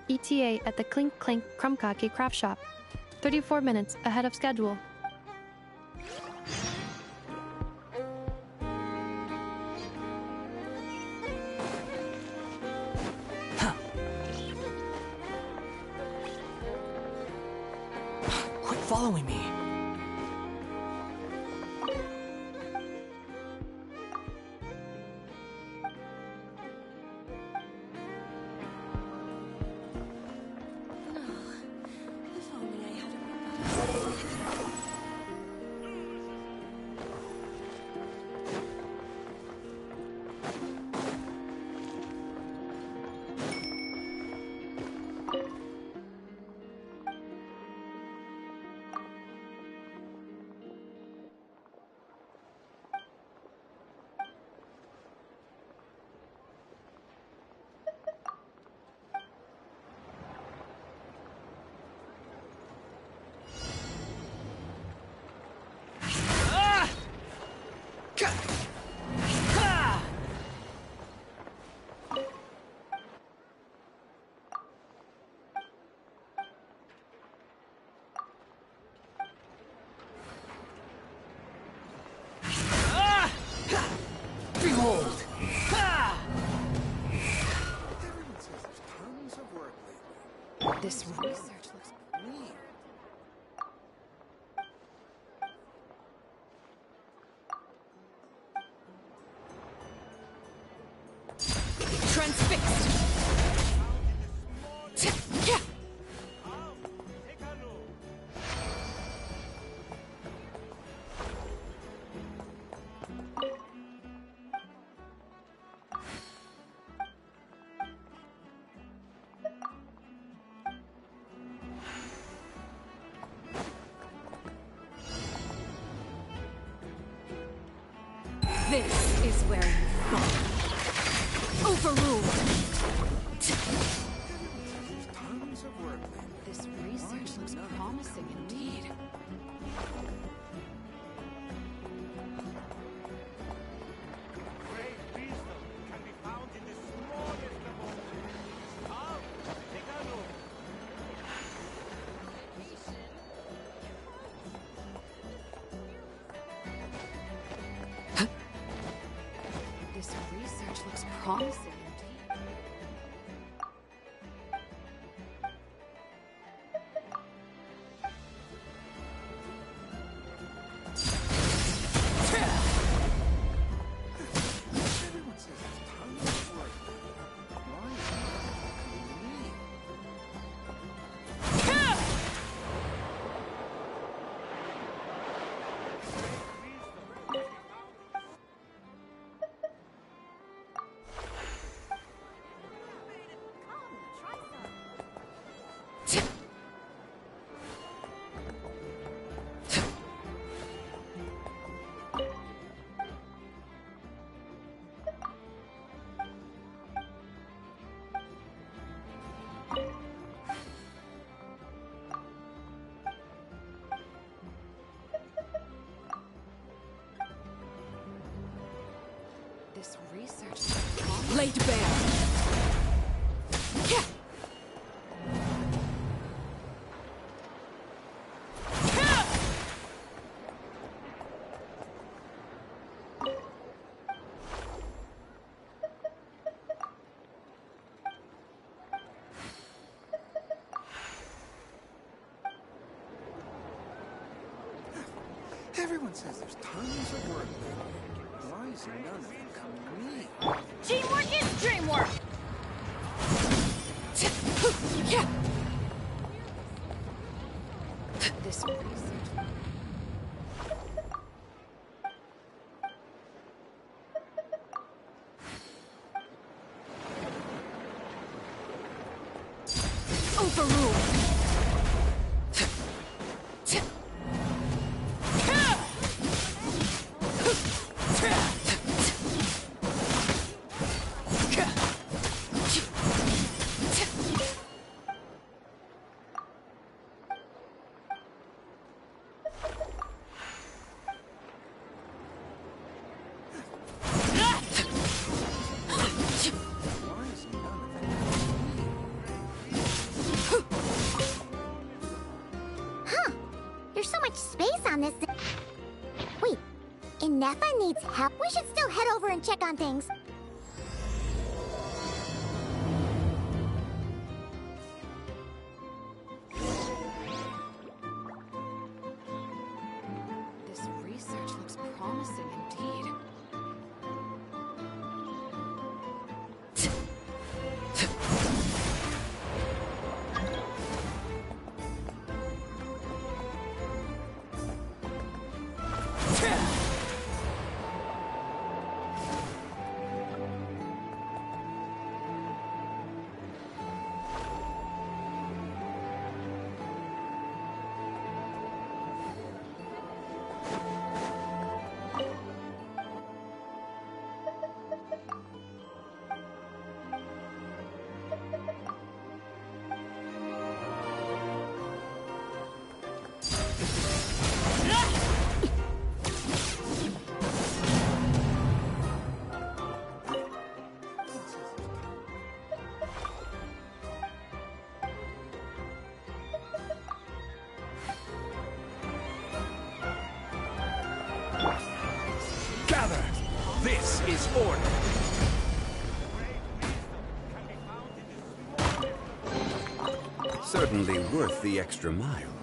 ETA at the Clink Clank Krumkake craft shop. 34 minutes ahead of schedule. Quit following me. Behold! This research looks weird. Transfixed! This is where you fall. Overruled. This research looks promising indeed. This research looks promising indeed. This research laid bare. Everyone says there's tons of work there. Why is none of it coming to me? Teamwork is dreamwork! This research. Overruled. There's so much space on this. Wait, Inefa needs help? We should still head over and check on things. This research looks promising indeed. Gather! This is order! Certainly worth the extra mile.